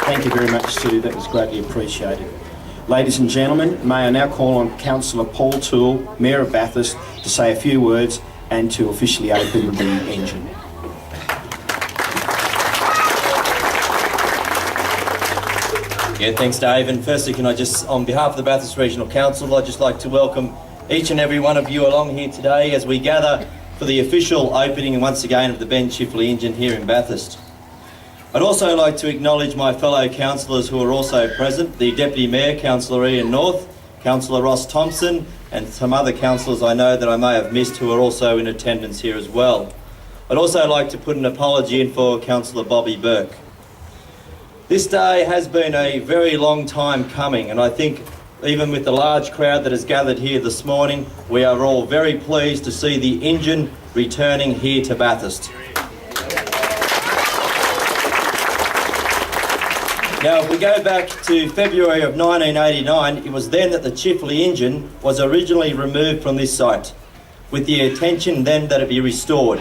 Thank you very much, Sue. That was greatly appreciated. Ladies and gentlemen, may I now call on Councillor Paul Toole, Mayor of Bathurst, to say a few words and to officially open the engine. Yeah, thanks, Dave. And firstly, can I just, on behalf of the Bathurst Regional Council, I'd just like to welcome each and every one of you along here today as we gather for the official opening once again of the Ben Chifley engine here in Bathurst. I'd also like to acknowledge my fellow councillors who are also present, the Deputy Mayor, Councillor Ian North, Councillor Ross Thompson, and some other councillors I know that I may have missed who are also in attendance here as well. I'd also like to put an apology in for Councillor Bobby Burke. This day has been a very long time coming, and I think even with the large crowd that has gathered here this morning, we are all very pleased to see the engine returning here to Bathurst. Now, if we go back to February of 1989, it was then that the Chifley engine was originally removed from this site, with the intention then that it be restored.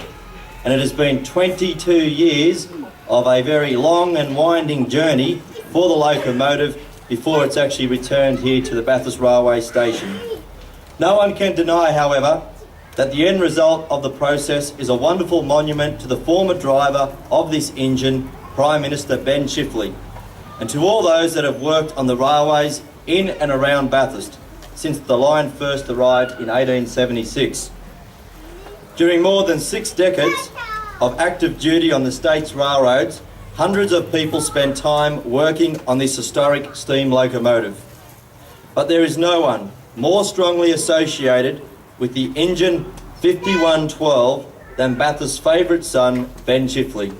And it has been 22 years of a very long and winding journey for the locomotive before it's actually returned here to the Bathurst Railway Station. No one can deny, however, that the end result of the process is a wonderful monument to the former driver of this engine, Prime Minister Ben Chifley, and to all those that have worked on the railways in and around Bathurst since the line first arrived in 1876. During more than 6 decades of active duty on the state's railroads, hundreds of people spent time working on this historic steam locomotive. But there is no one more strongly associated with the engine 5112 than Bathurst's favourite son, Ben Chifley.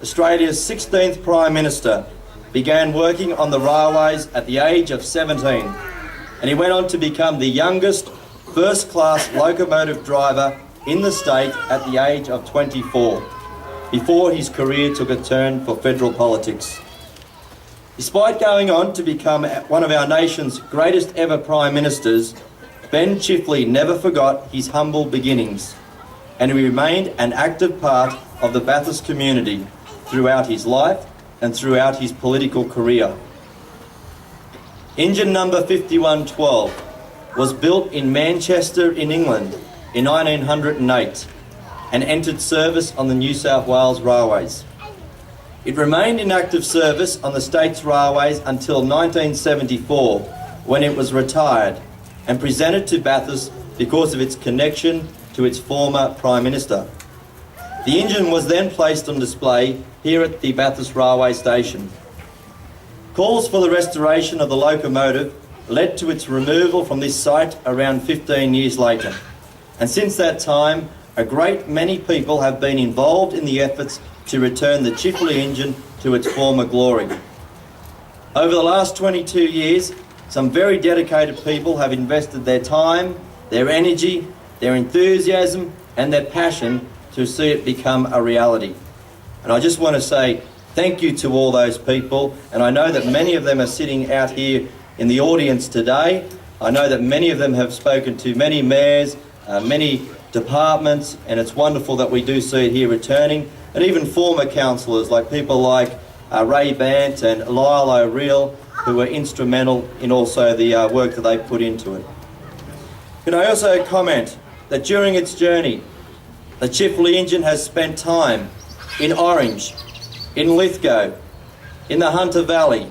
Australia's 16th Prime Minister began working on the railways at the age of 17, and he went on to become the youngest first-class locomotive driver in the state at the age of 24, before his career took a turn for federal politics. Despite going on to become one of our nation's greatest ever Prime Ministers, Ben Chifley never forgot his humble beginnings, and he remained an active part of the Bathurst community throughout his life and throughout his political career. Engine number 5112 was built in Manchester in England in 1908 and entered service on the New South Wales Railways. It remained in active service on the state's railways until 1974, when it was retired and presented to Bathurst because of its connection to its former Prime Minister. The engine was then placed on display here at the Bathurst Railway Station. Calls for the restoration of the locomotive led to its removal from this site around 15 years later. And since that time, a great many people have been involved in the efforts to return the Chifley engine to its former glory. Over the last 22 years, some very dedicated people have invested their time, their energy, their enthusiasm and their passion to see it become a reality. And I just want to say thank you to all those people, and I know that many of them are sitting out here in the audience today. I know that many of them have spoken to many mayors, many departments, and it's wonderful that we do see it here returning, and even former councillors like people like Ray Bant and Lyle O'Reilly, who were instrumental in also the work that they put into it. Can I also comment that during its journey, the Chifley engine has spent time in Orange, in Lithgow, in the Hunter Valley,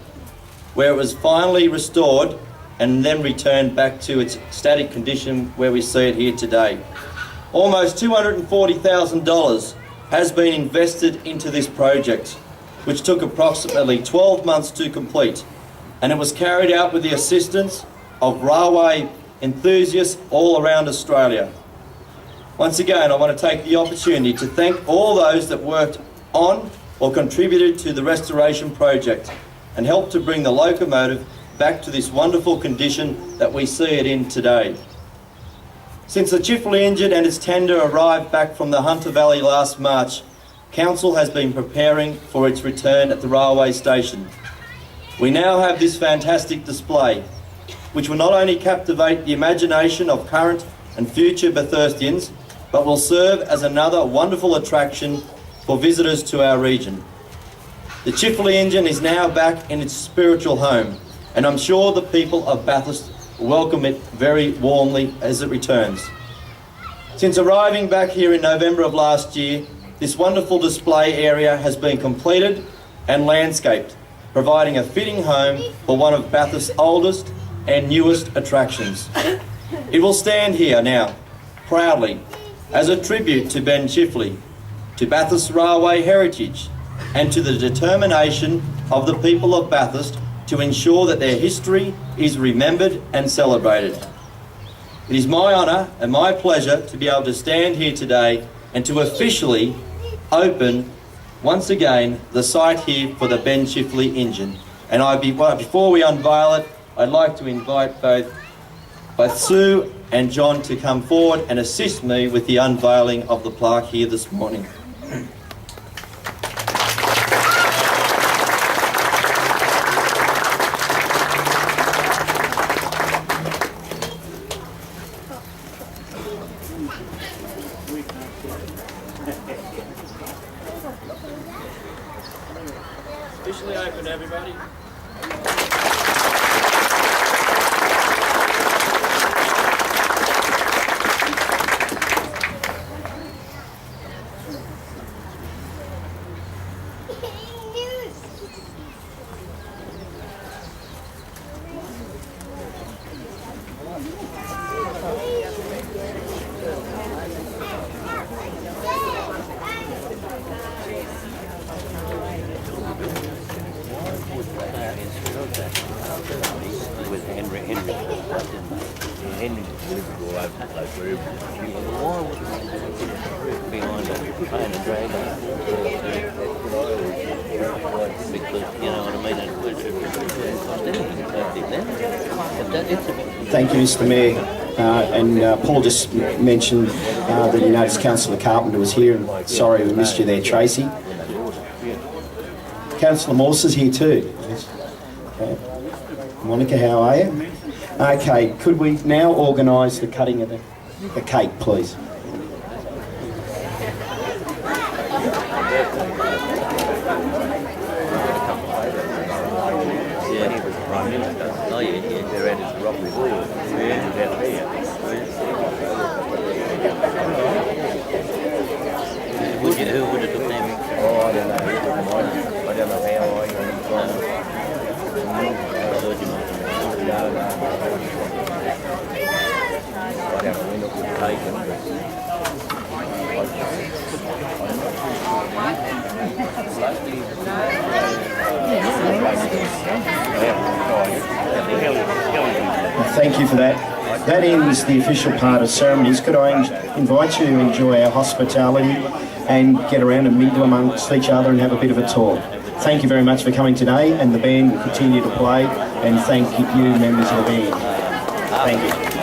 where it was finally restored and then returned back to its static condition where we see it here today. Almost $240,000 has been invested into this project, which took approximately 12 months to complete, and it was carried out with the assistance of railway enthusiasts all around Australia. Once again, I want to take the opportunity to thank all those that worked on or contributed to the restoration project and helped to bring the locomotive back to this wonderful condition that we see it in today. Since the Chifley engine and its tender arrived back from the Hunter Valley last March, Council has been preparing for its return at the railway station. We now have this fantastic display, which will not only captivate the imagination of current and future Bathurstians, but will serve as another wonderful attraction for visitors to our region. The Chifley engine is now back in its spiritual home, and I'm sure the people of Bathurst welcome it very warmly as it returns. Since arriving back here in November of last year, this wonderful display area has been completed and landscaped, providing a fitting home for one of Bathurst's oldest and newest attractions. It will stand here now, proudly, as a tribute to Ben Chifley, to Bathurst railway heritage, and to the determination of the people of Bathurst to ensure that their history is remembered and celebrated. It is my honour and my pleasure to be able to stand here today and to officially open once again the site here for the Ben Chifley engine. And before we unveil it, I'd like to invite both Sue and John to come forward and assist me with the unveiling of the plaque here this morning. Officially open, everybody. With Henry would go over the place wherever why would behind a pain and drag because you know what I mean, it was Thank you, Mr Mayor. Paul just mentioned that the United Councillor Carpenter was here, and sorry we missed you there, Tracy. Councillor Morse is here too. Okay. Monica, how are you? Okay, could we now organise the cutting of the cake, please? Oh yeah, they're at his rock reward. Who would have took them? Oh, I don't know. I don't know how I got it. Thank you for that. That ends the official part of ceremonies. Could I invite you to enjoy our hospitality and get around and mingle amongst each other and have a bit of a talk. Thank you very much for coming today, and the band will continue to play, and thank you members of the band. Thank you.